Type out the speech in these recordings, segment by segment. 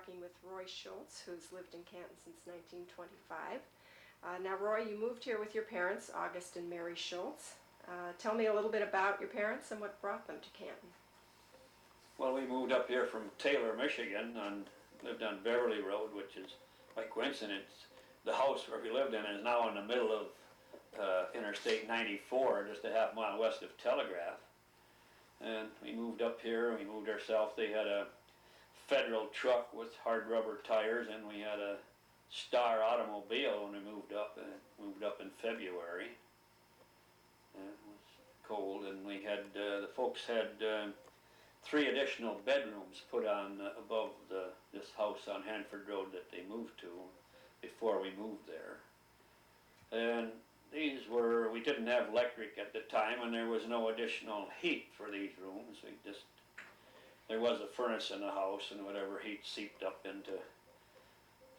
talking with Roy Schultz, who's lived in Canton since 1925. Now, Roy, you moved here with your parents, August and Mary Schultz. Tell me a little bit about your parents and what brought them to Canton. Well, we moved up here from Taylor, Michigan, and lived on Beverly Road, which is, by coincidence, the house where we lived in is now in the middle of Interstate 94, just a half mile west of Telegraph. And we moved up here, we moved ourselves. They had a Federal truck with hard rubber tires, and we had a Star automobile when we moved up. Moved up in February. And it was cold, and we had, the folks had 3 additional bedrooms put on above this house on Hanford Road that they moved to before we moved there. And these were, we didn't have electric at the time, and there was no additional heat for these rooms. There was a furnace in the house, and whatever heat seeped up into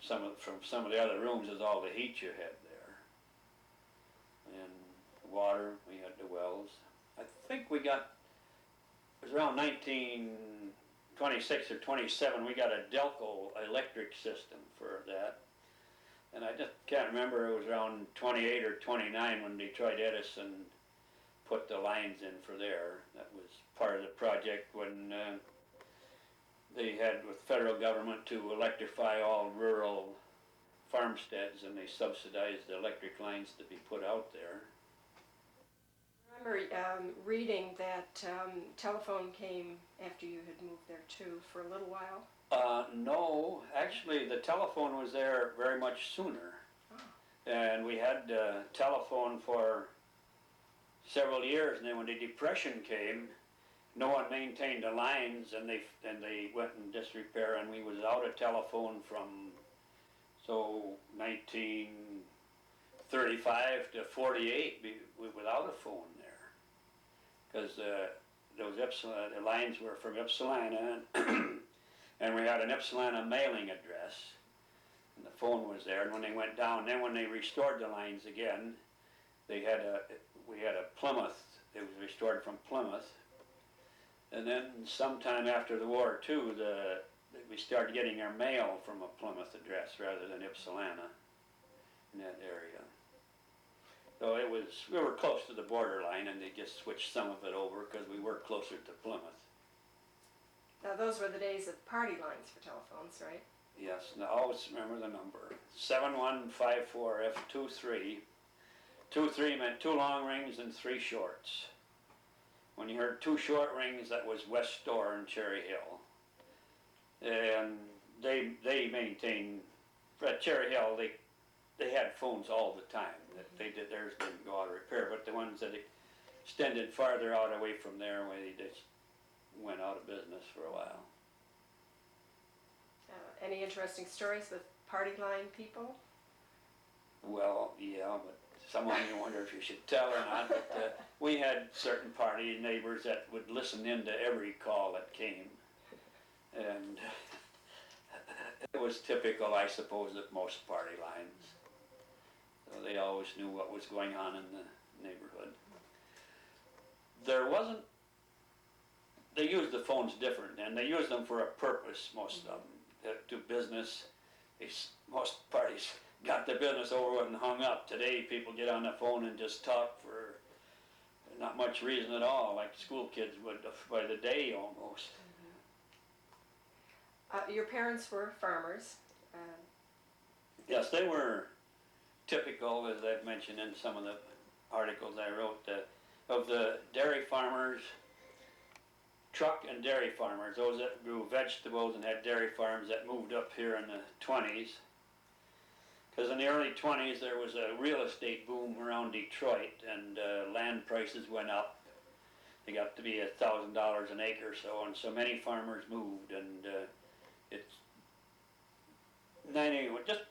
from some of the other rooms is all the heat you had there. And water, we had the wells. I think we got, it was around 1926 or 27, we got a Delco electric system for that. And I just can't remember, it was around 28 or 29 when Detroit Edison put the lines in for there. That was part of the project when they had with federal government to electrify all rural farmsteads, and they subsidized the electric lines to be put out there. I remember reading that telephone came after you had moved there too, for a little while. No, actually the telephone was there very much sooner. Oh. And we had telephone for several years, and then when the Depression came, no one maintained the lines, and they went in disrepair, and we was out of telephone from 1935 to 48 without a phone there, because the lines were from Ypsilanti, and we had an Ypsilanti mailing address, and the phone was there. And when they went down, then when they restored the lines again, we had a Plymouth. It was restored from Plymouth. And then sometime after the war too, we started getting our mail from a Plymouth address rather than Ypsilanti in that area. So we were close to the borderline, and they just switched some of it over because we were closer to Plymouth. Now those were the days of party lines for telephones, right? Yes, and I always remember the number, 7154F23. 23 meant 2 long rings and 3 shorts. When you heard 2 short rings, that was West Store in Cherry Hill. And they maintained, at Cherry Hill, they had phones all the time. Theirs didn't go out of repair, but the ones that extended farther out away from there, they just went out of business for a while. Any interesting stories with party line people? Well, yeah, but some of you wonder if you should tell or not. But we had certain party neighbors that would listen in to every call that came. And it was typical, I suppose, at most party lines. So they always knew what was going on in the neighborhood. They used the phones different, and they used them for a purpose, most of them. To do business. Most parties got their business over with and hung up. Today people get on the phone and just talk for not much reason at all, like school kids would by the day almost. Mm-hmm. Your parents were farmers. Yes, they were typical, as I've mentioned in some of the articles I wrote, of the dairy farmers, truck and dairy farmers, those that grew vegetables and had dairy farms, that moved up here in the 20s. Because in the early 20s there was a real estate boom around Detroit, and land prices went up. They got to be $1,000 an acre or so, and so many farmers moved, and it's 90, just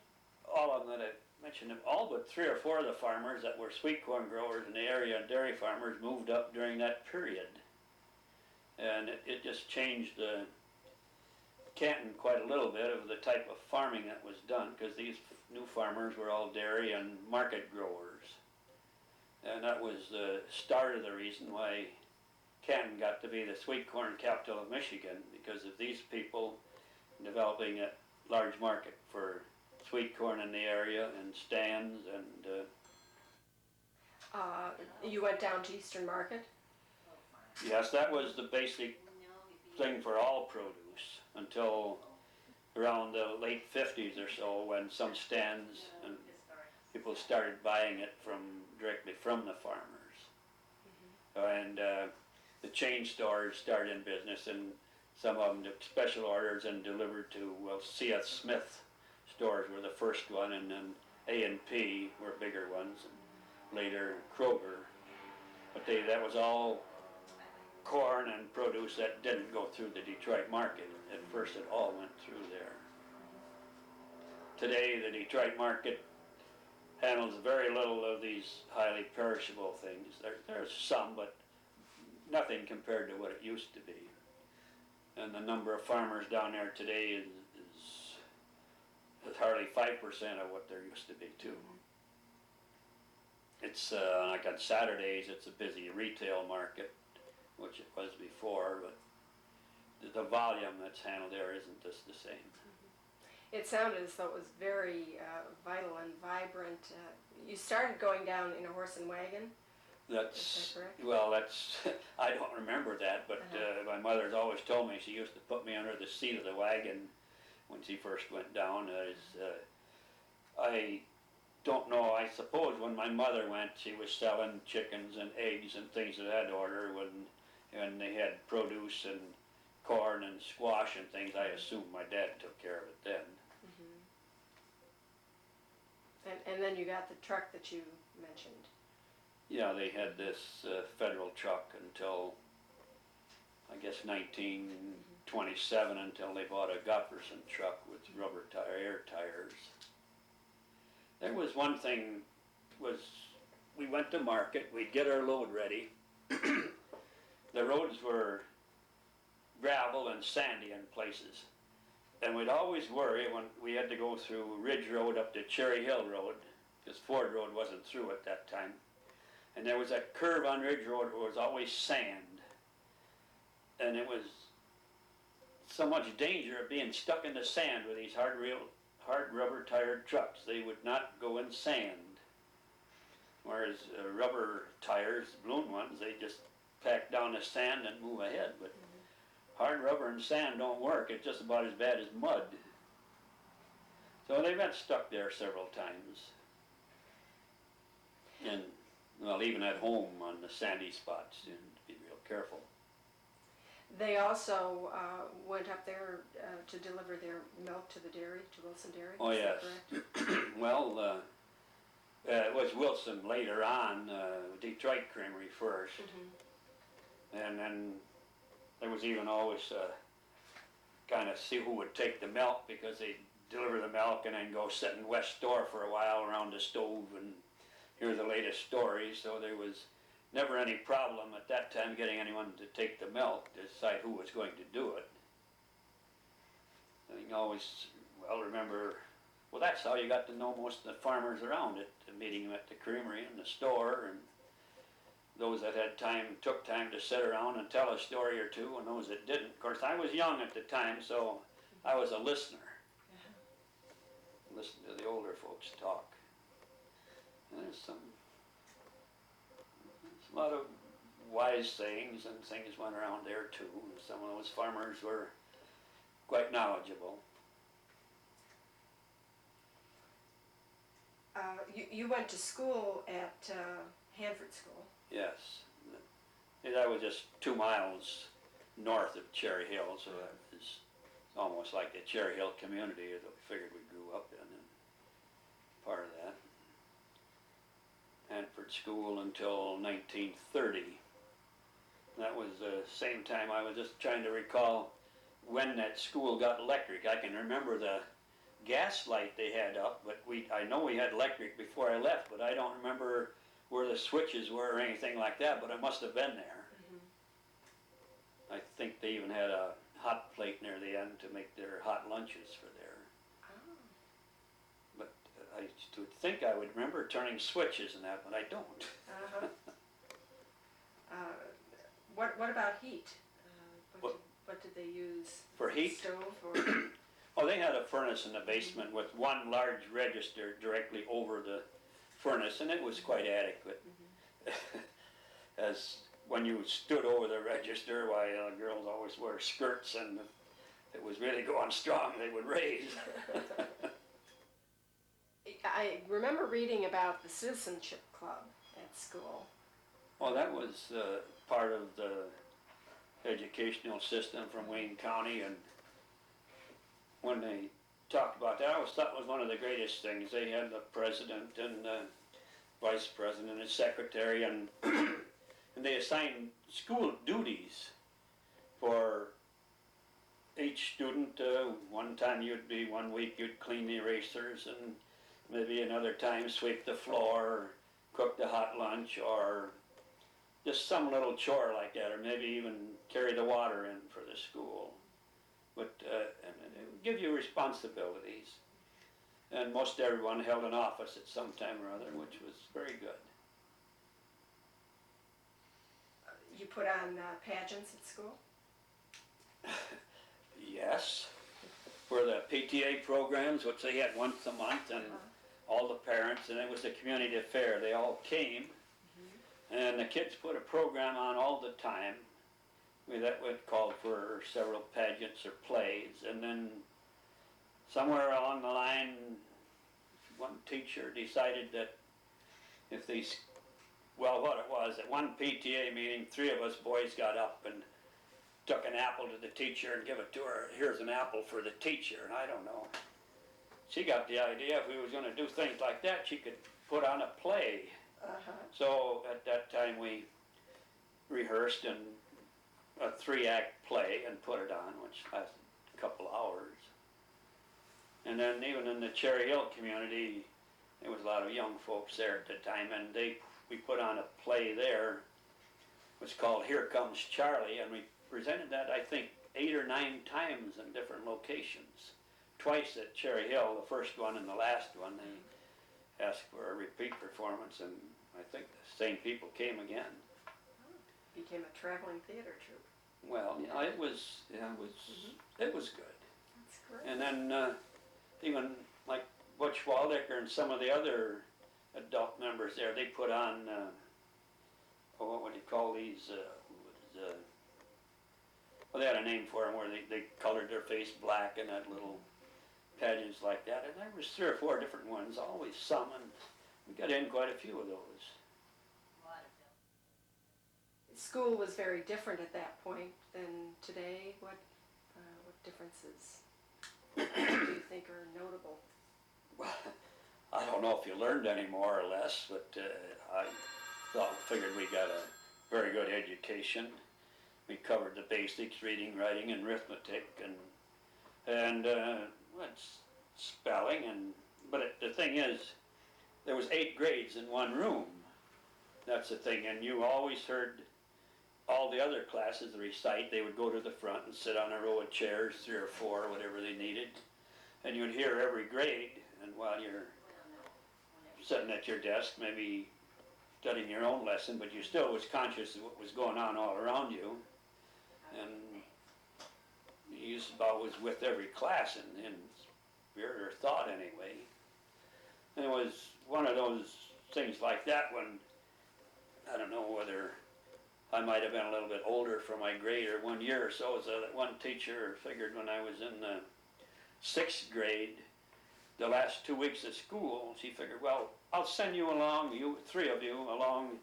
all of them that I mentioned, all but 3 or 4 of the farmers that were sweet corn growers in the area and dairy farmers moved up during that period. And it just changed Canton quite a little bit of the type of farming that was done, because these new farmers were all dairy and market growers. And that was the start of the reason why Canton got to be the sweet corn capital of Michigan, because of these people developing large market for sweet corn in the area and stands and You went down to Eastern Market? yes, that was the basic thing for all produce until around the late 50s or so, when some stands and people started buying it directly from the farmers. And the chain stores started in business, and some of them took special orders and delivered to, well, C.S. Smith stores were the first one, and then A&P were bigger ones, and later Kroger. But that was all corn and produce that didn't go through the Detroit market. At first it all went through there. Today the Detroit market handles very little of these highly perishable things. There's some, but nothing compared to what it used to be. And the number of farmers down there today is hardly 5% of what there used to be too. It's like on Saturdays it's a busy retail market, which it was before, but the volume that's handled there isn't just the same. It sounded as though it was very vital and vibrant. You started going down in a horse and wagon? That's, is that correct? well, that's, I don't remember that, but my mother's always told me, she used to put me under the seat of the wagon when she first went down. I don't know, I suppose when my mother went, she was selling chickens and eggs and things of that order when they had produce and corn and squash and things. I assume my dad took care of it then. And then you got the truck that you mentioned. Yeah, they had this federal truck until, I guess, 1927, until they bought a Gutterson truck with air tires. There was one thing, we went to market, we'd get our load ready. The roads were gravel and sandy in places. And we'd always worry when we had to go through Ridge Road up to Cherry Hill Road, because Ford Road wasn't through at that time. And there was a curve on Ridge Road where it was always sand. And it was so much danger of being stuck in the sand with these hard rubber tired trucks. They would not go in sand. Whereas rubber tires, balloon ones, they just pack down the sand and move ahead. But hard rubber and sand don't work. It's just about as bad as mud. So they got stuck there several times. And, well, even at home on the sandy spots, you had to be real careful. They also went up there to deliver their milk to the dairy, to Wilson Dairy. Oh, is yes. that correct? Well, it was Wilson later on, Detroit Creamery first. And then there was even always kind of see who would take the milk, because they'd deliver the milk and then go sit in West Store for a while around the stove and hear the latest stories. So there was never any problem at that time getting anyone to take the milk, to decide who was going to do it. I think always, well, remember, well, that's how you got to know most of the farmers around it, meeting them at the creamery and the store, and those that had time took time to sit around and tell a story or two, and those that didn't. Of course, I was young at the time, so I was a listener. Listen to the older folks talk. And there's a lot of wise sayings and things went around there too. Some of those farmers were quite knowledgeable. You went to school at Hanford School. Yes. That was just 2 miles north of Cherry Hill, so that was almost like the Cherry Hill community that we figured we grew up in, and part of that. Hanford School until 1930. That was the same time. I was just trying to recall when that school got electric. I can remember the gas light they had up, but I know we had electric before I left, but I don't remember where the switches were or anything like that, but it must have been there. I think they even had a hot plate near the end to make their hot lunches for there. But I would think I would remember turning switches and that, but I don't. What about heat? What What did they use? for heat? Stove or? Oh, they had a furnace in the basement with one large register directly over the furnace, and it was quite adequate. As when you stood over the register, why girls always wear skirts, and if it was really going strong, they would raise. I remember reading about the citizenship club at school. Well, that was part of the educational system from Wayne County, and when they talked about that, I always thought it was one of the greatest things. They had the president and the vice president and secretary, and and they assigned school duties for each student. One week you'd clean the erasers, and maybe another time sweep the floor, cook the hot lunch, or just some little chore like that, or maybe even carry the water in for the school. But and it would give you responsibilities. And most everyone held an office at some time or other, which was very good. You put on pageants at school? Yes, for the PTA programs, which they had once a month, and all the parents, and it was a community affair. They all came, and the kids put a program on all the time. That would call for several pageants or plays, and then somewhere along the line, one teacher decided that if these, well, what it was, at one PTA meeting, 3 of us boys got up and took an apple to the teacher and give it to her. Here's an apple for the teacher, and I don't know. She got the idea if we was going to do things like that, she could put on a play. So at that time we rehearsed and a 3-act play and put it on, which lasted a couple hours. And then even in the Cherry Hill community, there was a lot of young folks there at the time, and we put on a play there. It was called Here Comes Charlie, and we presented that, I think, 8 or 9 times in different locations. Twice at Cherry Hill, the first one and the last one, they asked for a repeat performance, and I think the same people came again. Became a traveling theater troupe. Well, it was good. That's great. And then even like Butch Waldecker and some of the other adult members there, they put on, what would you call these, well, they had a name for them where they colored their face black and had little pageants like that. And there was 3 or 4 different ones, always some, and we got in quite a few of those. School was very different at that point than today. What differences do you think are notable? Well, I don't know if you learned any more or less, but I figured we got a very good education. We covered the basics, reading, writing, and arithmetic, and spelling. But the thing is, there was 8 grades in one room. That's the thing, and you always heard all the other classes recite. They would go to the front and sit on a row of chairs, 3 or 4, whatever they needed, and you'd hear every grade. And while you're sitting at your desk, maybe studying your own lesson, but you still was conscious of what was going on all around you, and you about was with every class in spirit or thought anyway. And it was one of those things like that when, I don't know whether I might have been a little bit older for my grade or 1 year or so, so that one teacher figured when I was in the 6th grade, the last 2 weeks of school, she figured, well, I'll send you along, 3 of you along,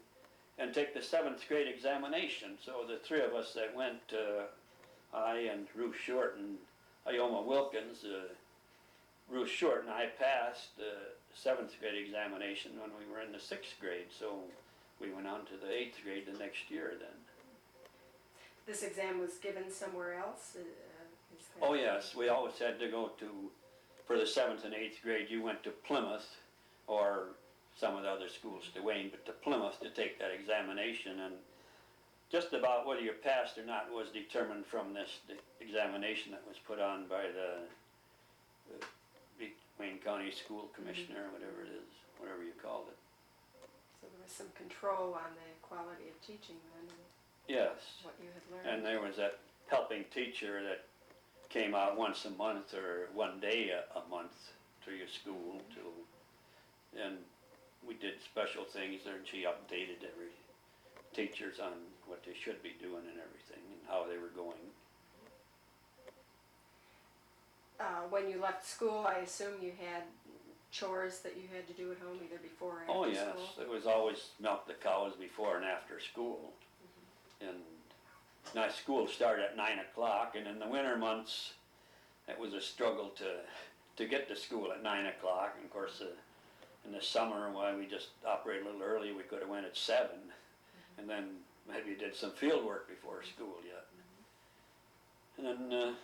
and take the 7th grade examination. So the 3 of us that went, I and Ruth Short and Ioma Wilkins, Ruth Short and I passed the 7th grade examination when we were in the 6th grade. So we went on to the 8th grade the next year then. This exam was given somewhere else? Oh yes, we always had to go to, for the 7th and 8th grade, you went to Plymouth or some of the other schools to Wayne, but to Plymouth to take that examination, and just about whether you passed or not was determined from this examination that was put on by the Wayne County School Commissioner, or whatever it is, whatever you called it. So there was some control on the quality of teaching then, and Yes. what you had learned. And there was that helping teacher that came out once a month or one day a month to your school to, and we did special things there, and she updated every teachers on what they should be doing and everything and how they were going. When you left school, I assume you had chores that you had to do at home, either before or after Oh yes, school? it was always milk the cows before and after school. And now school started at 9 o'clock, and in the winter months it was a struggle to get to school at 9 o'clock. And of course in the summer, why we just operated a little early, we could have went at 7 and then maybe did some field work before school yet. And then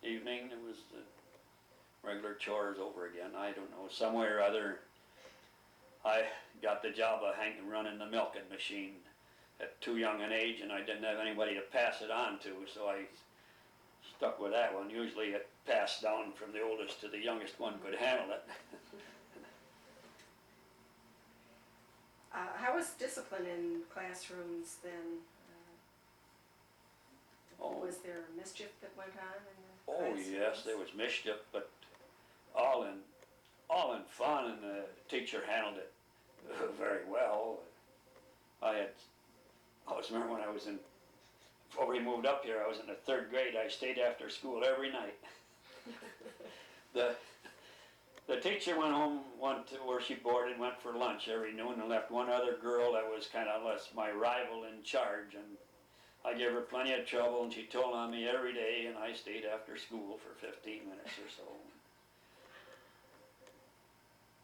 evening it was the regular chores over again. I don't know, some way or other I got the job of running the milking machine at too young an age, and I didn't have anybody to pass it on to, so I stuck with that one. Usually it passed down from the oldest to the youngest one could handle it. How was discipline in classrooms then? Was there mischief that went on in the classrooms? Yes, there was mischief, but all in fun, and the teacher handled it very well. I always remember when I was before we moved up here, I was in the 3rd grade, I stayed after school every night. The teacher went home, went to where she boarded, went for lunch every noon, and left one other girl that was kind of less my rival in charge, and I gave her plenty of trouble, and she told on me every day, and I stayed after school for 15 minutes or so.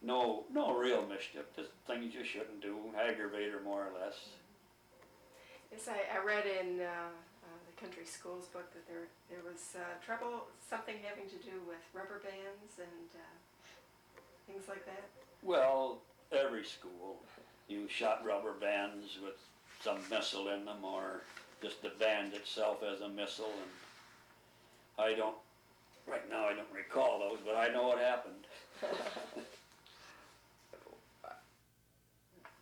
No real mischief, just things you shouldn't do, aggravate her more or less. Yes, I read in the country schools book that there was trouble, something having to do with rubber bands and things like that. Well, every school, you shot rubber bands with some missile in them, or just the band itself as a missile, and right now I don't recall those, but I know what happened.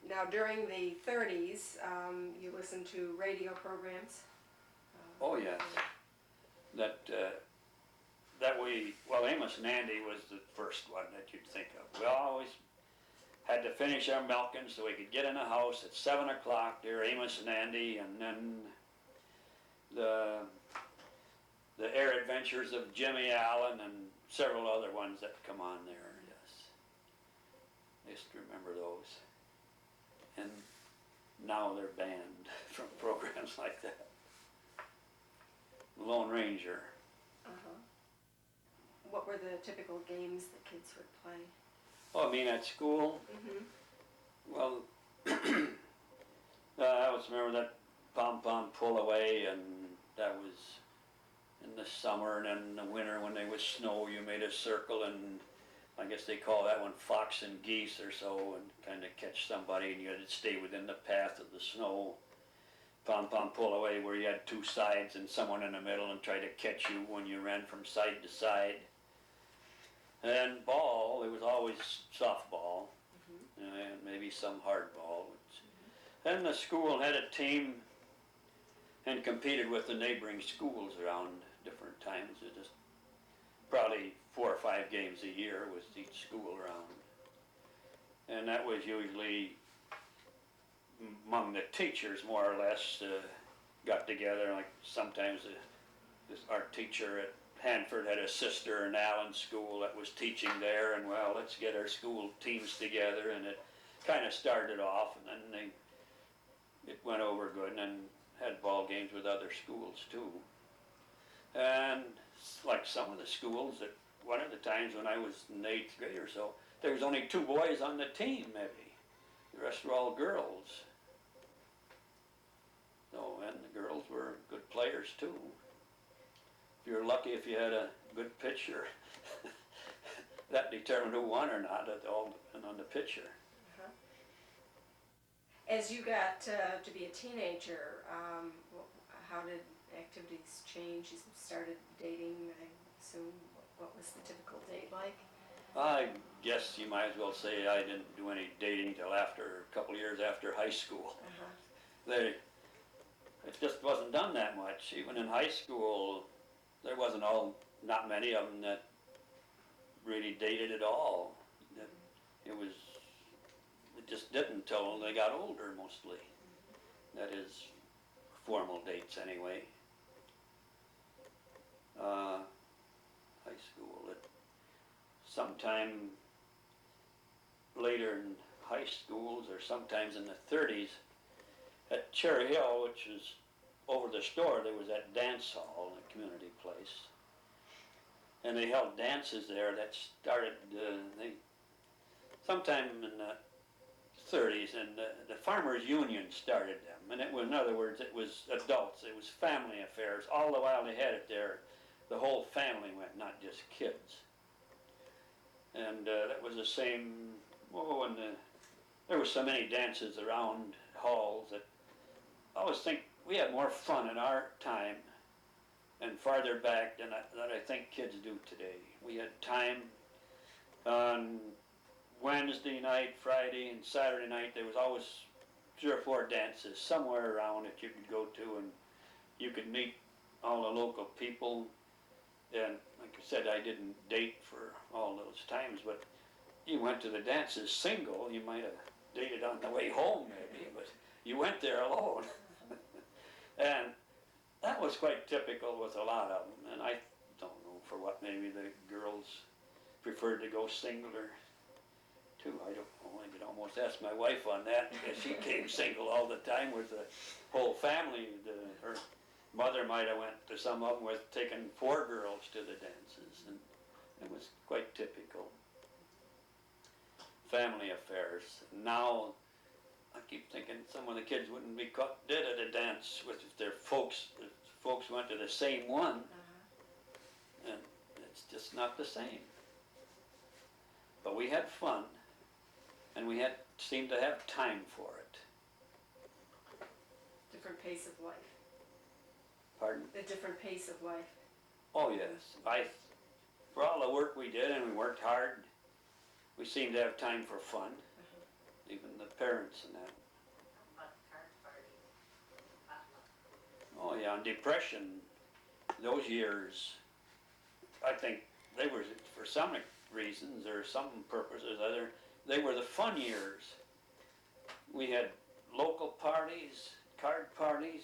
Now, during the 30s, you listened to radio programs? Oh yes, well, Amos and Andy was the first one that you'd think of. We always had to finish our milking so we could get in the house at 7 o'clock. There, Amos and Andy, and then the Air Adventures of Jimmy Allen and several other ones that come on there. Yes, I used to remember those. And now they're banned from programs like that. Lone Ranger. What were the typical games that kids would play? Oh, I mean at school? Mm-hmm. Well, I always remember that pom-pom pull away, and that was in the summer, and then in the winter when there was snow, you made a circle, and I guess they call that one fox and geese or so, and kind of catch somebody, and you had to stay within the path of the snow. Pom-pom pull away, where you had 2 sides and someone in the middle and try to catch you when you ran from side to side. And ball, it was always softball, and maybe some hardball. Then the school had a team and competed with the neighboring schools around different times. It just probably 4 or 5 games a year with each school around. And that was usually among the teachers, more or less, got together. Like sometimes our teacher at Hanford had a sister in Allen's school that was teaching there, and well, let's get our school teams together, and it kind of started off, and then it went over good, and then had ball games with other schools too. And like some of the schools, that one of the times when I was in 8th grade or so, there was only 2 boys on the team, maybe. The rest were all girls. So, and the girls were good players too. If you were lucky if you had a good pitcher, that determined who won or not. It all depended on the pitcher. As you got to be a teenager, how did activities change? You started dating, I assume. What was the typical date like? I guess you might as well say I didn't do any dating till a couple of years after high school. It just wasn't done that much. Even in high school, there wasn't all not many of them that really dated at all. It just didn't until they got older mostly. That is, formal dates anyway. High school, sometime later in high schools or sometimes in the 30s, at Cherry Hill, which is over the store, there was that dance hall, a community place. And they held dances there that started sometime in the 30s, and the Farmers Union started them. And it was, in other words, it was adults, it was family affairs. All the while they had it there, the whole family went, not just kids. And that was the same, and there were so many dances around halls that I always think we had more fun in our time and farther back than I think kids do today. We had time on Wednesday night, Friday, and Saturday night. There was always 3 or 4 dances somewhere around that you could go to, and you could meet all the local people. And like I said, I didn't date for all those times, but you went to the dances single. You might have dated on the way home maybe, but you went there alone. And that was quite typical with a lot of them, and I don't know for what, maybe the girls preferred to go single or two, I don't know. I could almost ask my wife on that, because she came single all the time with the whole family. Her mother might have went to some of them with taking 4 girls to the dances, and it was quite typical. Family affairs. Now, I keep thinking some of the kids wouldn't be caught dead at a dance with their folks. If folks went to the same one, and it's just not the same. But we had fun, and we seemed to have time for it. Different pace of life. Pardon? A different pace of life. Oh yes, for all the work we did, and we worked hard, we seemed to have time for fun. Even the parents and that. Oh yeah, and Depression, those years, I think they were, for some reasons or some purposes other, they were the fun years. We had local parties, card parties,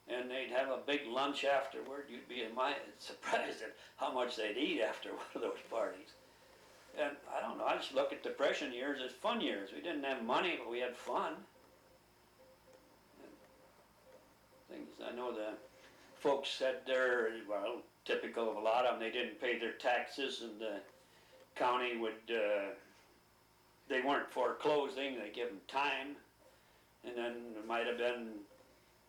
and they'd have a big lunch afterward. You'd be surprised at how much they'd eat after one of those parties. And I don't know, I just look at Depression years as fun years. We didn't have money, but we had fun. And things, I know the folks said they're, well, typical of a lot of them, they didn't pay their taxes, and the county would, they weren't foreclosing, they give them time. And then it might have been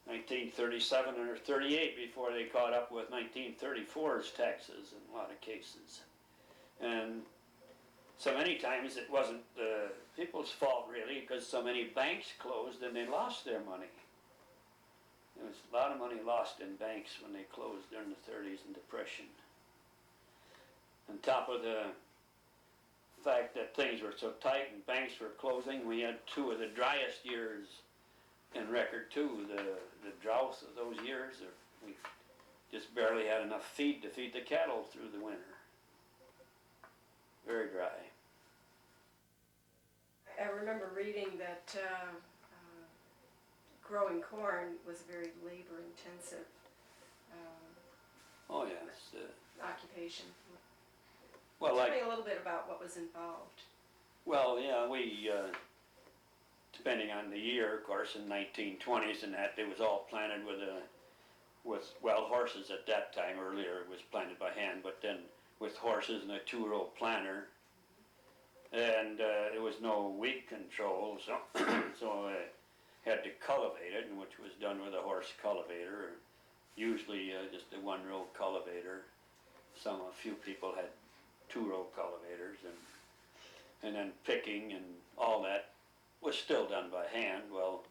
1937 or 38 before they caught up with 1934's taxes in a lot of cases. And so many times it wasn't the people's fault really, because so many banks closed and they lost their money. There was a lot of money lost in banks when they closed during the 30s and Depression. On top of the fact that things were so tight and banks were closing, we had 2 of the driest years in record too. The droughts of those years, we just barely had enough feed to feed the cattle through the winter. Very dry. I remember reading that growing corn was very labor-intensive Oh yes. occupation. Well, Tell me a little bit about what was involved. Well, yeah, we, depending on the year, of course, in 1920s and that, it was all planted with horses at that time. Earlier it was planted by hand, but then with horses and a 2-row planter. And there was no weed control, so so I had to cultivate it, which was done with a horse cultivator, or usually just a 1-row cultivator. A few people had 2-row cultivators, and then picking and all that was still done by hand. Well,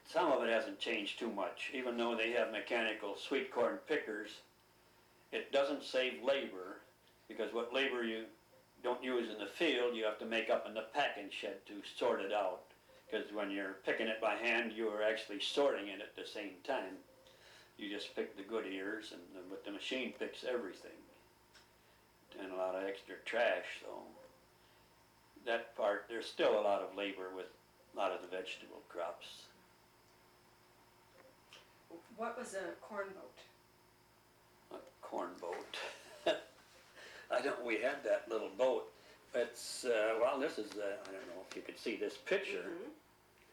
some of it hasn't changed too much, even though they have mechanical sweet corn pickers. It doesn't save labor, because what labor you don't use in the field, you have to make up in the packing shed to sort it out. Because when you're picking it by hand, you are actually sorting it at the same time. you just pick the good ears, but the machine picks everything, and a lot of extra trash. So that part, there's still a lot of labor with a lot of the vegetable crops. What was a corn boat? A corn boat. I don't. We had that little boat. It's well, this is I don't know if you can see this picture. Mm-hmm.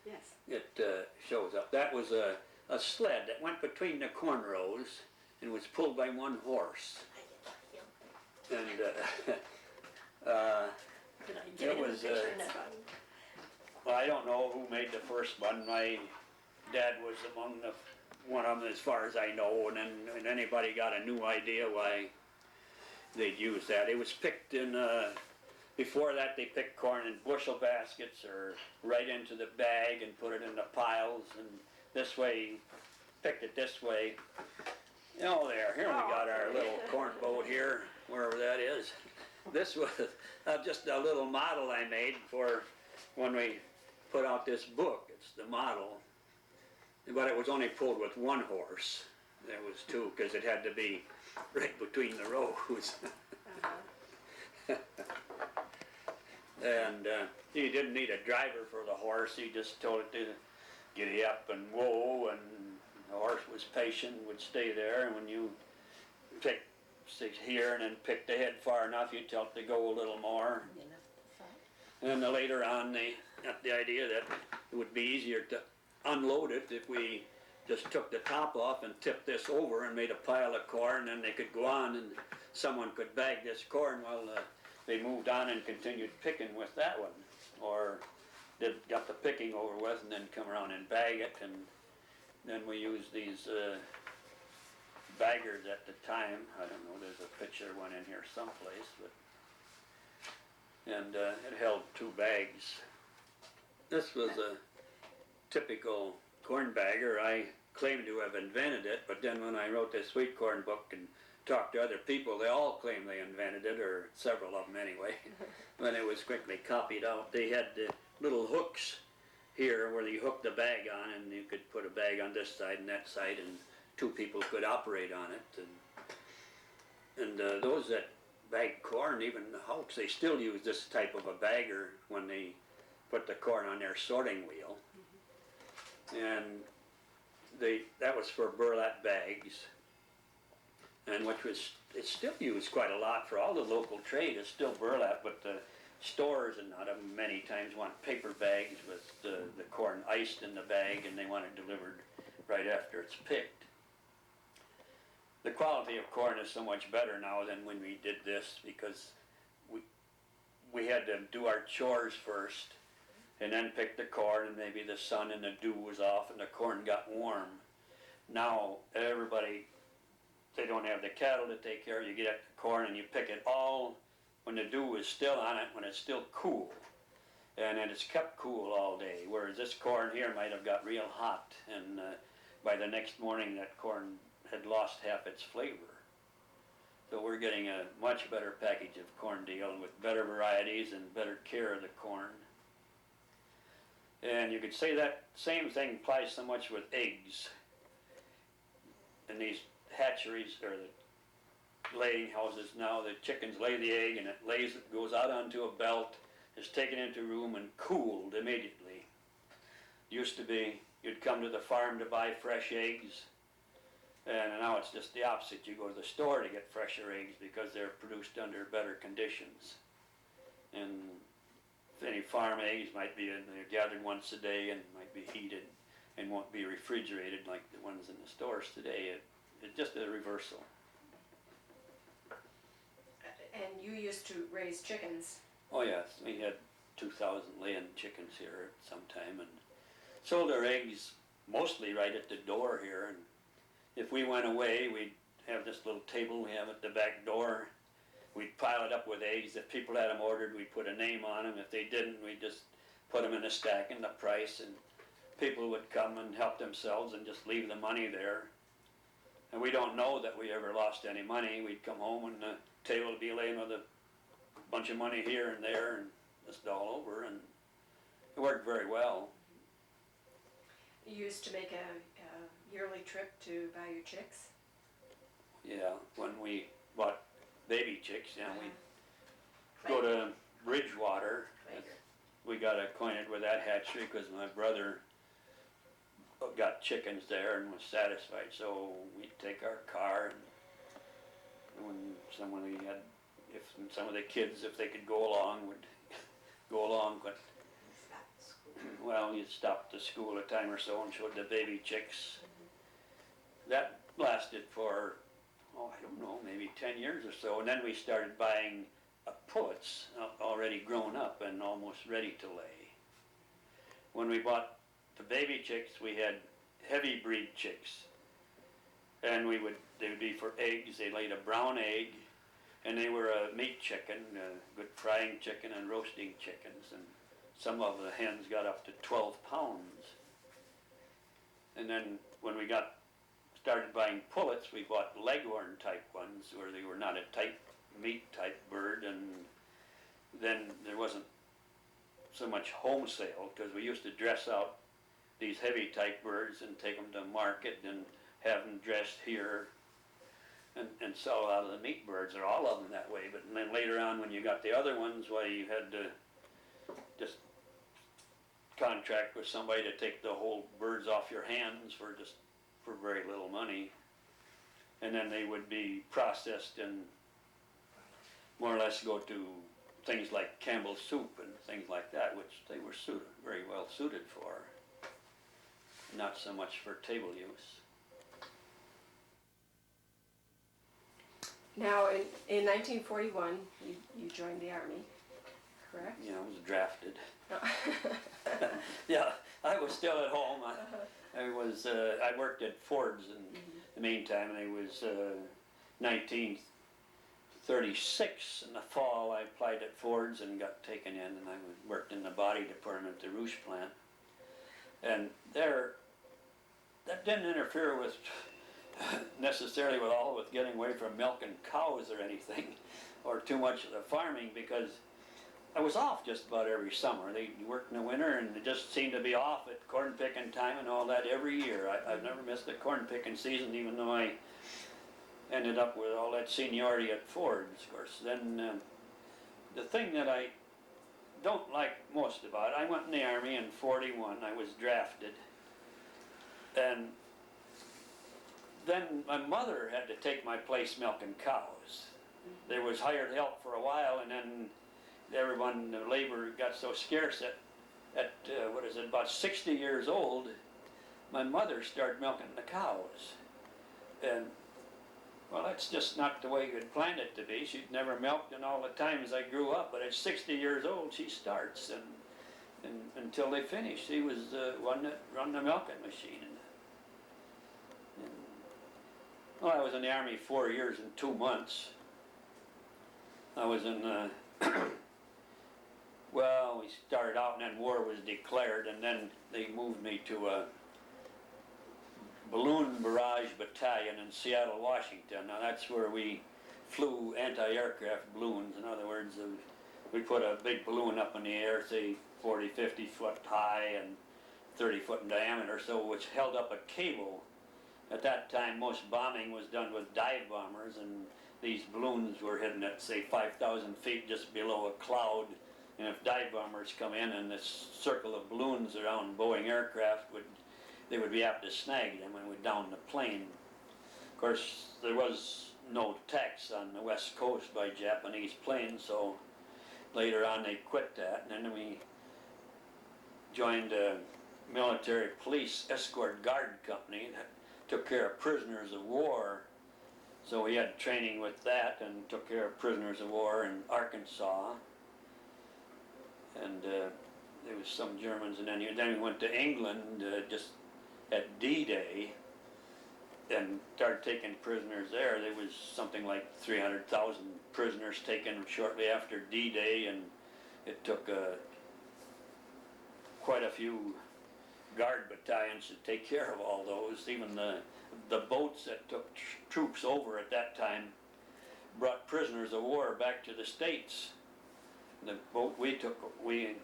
Yes. It shows up. That was a sled that went between the corn rows and was pulled by one horse. And it was. Well, I don't know who made the first one. My dad was among the one of them, as far as I know. And anybody got a new idea why they'd use that? It was picked in. Before that, they picked corn in bushel baskets or right into the bag and put it in the piles. And this way, picked it this way. Oh, here we got our little corn boat here, wherever that is. This was just a little model I made for when we put out this book. It's the model. But it was only pulled with one horse. There was two, because it had to be right between the rows. And you didn't need a driver for the horse. You just told it to giddy up and whoa, and the horse was patient, would stay there. And when you picked here and then picked the head far enough, you tell it to go a little more. And then later on, they got the idea that it would be easier to unload it if we just took the top off and tipped this over and made a pile of corn, and they could go on and someone could bag this corn while they moved on and continued picking with that one, or got the picking over with and then come around and bag it. And then we used these baggers at the time. I don't know, there's a picture of one in here someplace, and it held 2 bags. This was a typical corn bagger. I claim to have invented it, but then when I wrote this sweet corn book and talked to other people, they all claim they invented it, or several of them anyway. When it was quickly copied out, they had the little hooks here where you hook the bag on, and you could put a bag on this side and that side, and 2 people could operate on it. And those that bag corn, even the Hulks, they still use this type of a bagger when they put the corn on their sorting wheel. And that was for burlap bags, and it's still used quite a lot for all the local trade. It's still burlap, but the stores and not many times want paper bags with the corn iced in the bag, and they want it delivered right after it's picked. The quality of corn is so much better now than when we did this, because we had to do our chores first and then pick the corn, and maybe the sun and the dew was off and the corn got warm. Now everybody, they don't have the cattle to take care of. You get at the corn and you pick it all when the dew is still on it, when it's still cool, and then it's kept cool all day. Whereas this corn here might have got real hot, and by the next morning that corn had lost half its flavor. So we're getting a much better package of corn deal with better varieties and better care of the corn. And you could say that same thing applies so much with eggs. In these hatcheries, or the laying houses now, the chickens lay the egg, and it goes out onto a belt, is taken into a room and cooled immediately. Used to be, you'd come to the farm to buy fresh eggs, and now it's just the opposite. You go to the store to get fresher eggs because they're produced under better conditions. And any farm eggs might be they're gathered once a day and might be heated and won't be refrigerated like the ones in the stores today. It's just a reversal. And you used to raise chickens. Oh yes, we had 2,000 laying chickens here at some time, and sold our eggs mostly right at the door here. And if we went away, we'd have this little table we have at the back door. We'd pile it up with eggs. If people had them ordered, we'd put a name on them. If they didn't, we'd just put them in a stack and the price, and people would come and help themselves and just leave the money there. And we don't know that we ever lost any money. We'd come home and the table would be laying with a bunch of money here and there, and just all over, and it worked very well. You used to make yearly trip to buy your chicks? Yeah, when we bought baby chicks, yeah, Uh-huh. we'd go to Bridgewater. Later. We got acquainted with that hatchery because my brother got chickens there and was satisfied, so we'd take our car and when somebody had, if some of the kids, if they could go along, would go along, but well, you'd stop at the school a time or so and showed the baby chicks. That lasted for, oh, I don't know, maybe 10 years or so, and then we started buying pullets already grown up and almost ready to lay. When we bought the baby chicks, we had heavy breed chicks, and they would be for eggs. They laid a brown egg, and they were a meat chicken, good frying chicken and roasting chickens, and some of the hens got up to 12 pounds. And then when we started buying pullets, we bought leghorn type ones where they were not a type meat type bird, and then there wasn't so much home sale because we used to dress out these heavy type birds and take them to market and have them dressed here and sell out of the meat birds, or all of them that way. But then later on when you got the other ones, well, you had to just contract with somebody to take the whole birds off your hands for very little money, and then they would be processed and more or less go to things like Campbell's soup and things like that, which they were very well suited for, not so much for table use. Now, in 1941, you joined the Army, correct? Yeah, I was drafted. Yeah, I was still at home. I worked at Ford's in the meantime, and it was 1936 in the fall. I applied at Ford's and got taken in, and I worked in the body department at the Rouge plant. And that didn't interfere with necessarily with getting away from milking cows or anything, or too much of the farming, because I was off just about every summer. They worked in the winter, and it just seemed to be off at corn picking time and all that every year. I've never missed a corn picking season, even though I ended up with all that seniority at Ford's, of course. Then the thing that I don't like most about it, I went in the Army in 41. I was drafted, and then my mother had to take my place milking cows. There was hired help for a while, and then the labor got so scarce at about 60 years old, my mother started milking the cows. And well, that's just not the way you'd planned it to be. She'd never milked in all the time as I grew up, but at 60 years old she starts, and until they finish. She was the one that run the milking machine. Well, I was in the Army 4 years and 2 months. I was in well, we started out, and then war was declared, and then they moved me to a balloon barrage battalion in Seattle, Washington. Now that's where we flew anti-aircraft balloons. In other words, we put a big balloon up in the air, say 40, 50 foot high and 30 foot in diameter, so which held up a cable. At that time, most bombing was done with dive bombers, and these balloons were hidden at, say, 5,000 feet just below a cloud. And if dive bombers come in and this circle of balloons around Boeing aircraft, they would be apt to snag them and would down the plane. Of course, there was no attacks on the west coast by Japanese planes, so later on they quit that, and then we joined a military police escort guard company that took care of prisoners of war. So we had training with that and took care of prisoners of war in Arkansas. And there was some Germans, and then we went to England just at D-Day and started taking prisoners there. There was something like 300,000 prisoners taken shortly after D-Day, and it took quite a few guard battalions to take care of all those. Even the boats that took troops over at that time brought prisoners of war back to the States. The boat we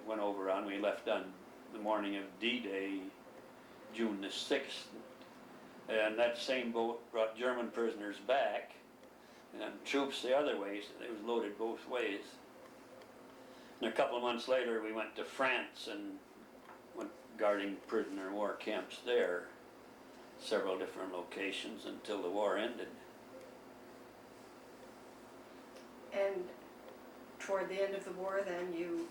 went over on, we left on the morning of D-Day, June the 6th, And that same boat brought German prisoners back, and troops the other way, so it was loaded both ways. And a couple of months later, we went to France and went guarding prisoner of war camps there, several different locations until the war ended. And toward the end of the war, then you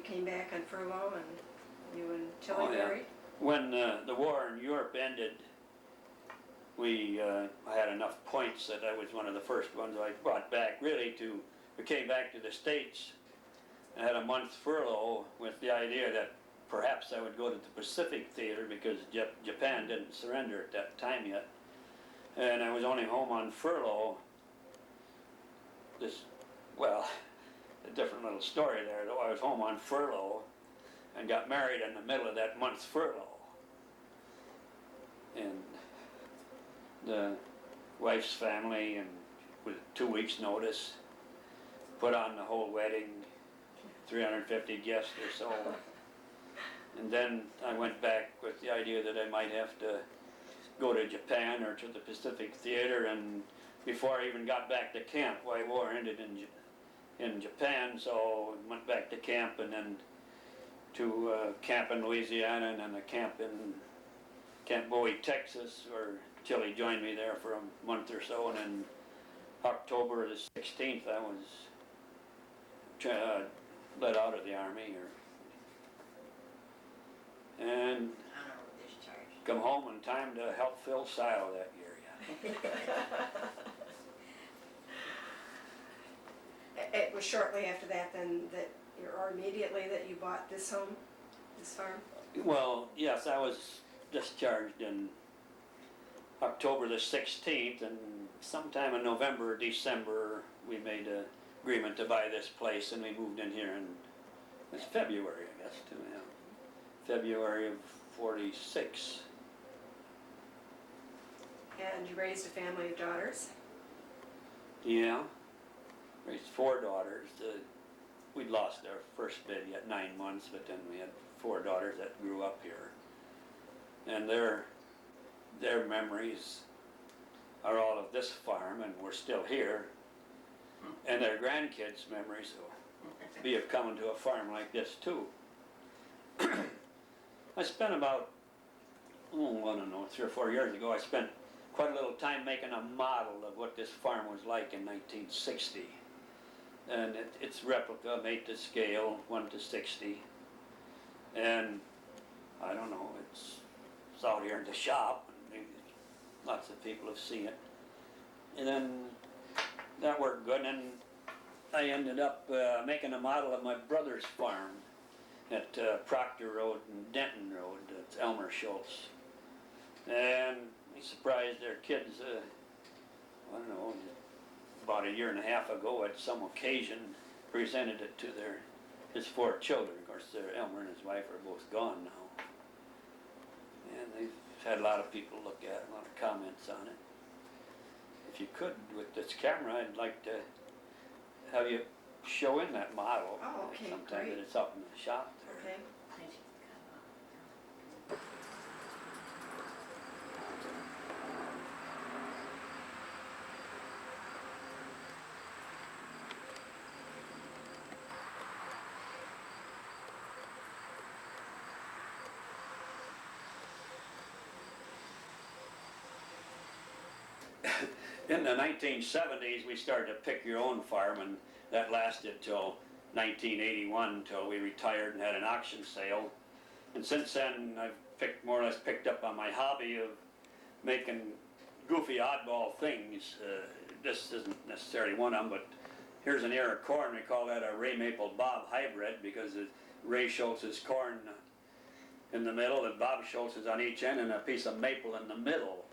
came back on furlough, and you and Tilly Oh, yeah. married? When the war in Europe ended, I had enough points that I was one of the first ones I brought back, we came back to the States. I had a month furlough with the idea that perhaps I would go to the Pacific Theater because Japan didn't surrender at that time yet. And I was only home on furlough. A different little story there, though. I was home on furlough and got married in the middle of that month's furlough. And the wife's family, and with 2 weeks' notice, put on the whole wedding, 350 guests or so. And then I went back with the idea that I might have to go to Japan or to the Pacific Theater, and before I even got back to camp, war ended in Japan, so I went back to camp, and then to camp in Louisiana, and then a camp in Camp Bowie, Texas, where Tilly joined me there for a month or so, and then October the 16th I was let out of the Army, and Honorable discharge. come home in time to help Phil Sile that year. It was shortly after that then or immediately that you bought this home, this farm? Well, yes, I was discharged in October the 16th, and sometime in November or December we made an agreement to buy this place, and we moved in here in it's February, I guess, too, yeah. February of 46. And you raised a family of daughters? Yeah, raised 4 daughters. We'd lost our first baby at 9 months, but then we had 4 daughters that grew up here. And their memories are all of this farm, and we're still here. And their grandkids' memories will be of coming to a farm like this too. I spent about, I don't know, 3 or 4 years ago, I spent quite a little time making a model of what this farm was like in 1960. And it's replica, made to scale, 1 to 60. And I don't know, it's out here in the shop, and lots of people have seen it. And then that worked good, and I ended up making a model of my brother's farm at Proctor Road and Denton Road. It's Elmer Schultz. And he surprised their kids, I don't know, about 1.5 years ago at some occasion, presented it to his 4 children. Of course, Elmer and his wife are both gone now. And they've had a lot of people look at it, a lot of comments on it. If you could, with this camera, I'd like to have you show in that model. Oh, okay, sometime great. that it's up in the shop there. Okay. In the 1970s, we started to pick your own farm, and that lasted till 1981, till we retired and had an auction sale. And since then, I've more or less picked up on my hobby of making goofy, oddball things. This isn't necessarily one of them, but here's an ear of corn. We call that a Ray Maple Bob hybrid because it's Ray Schultz's corn in the middle, and Bob Schultz is on each end, and a piece of maple in the middle.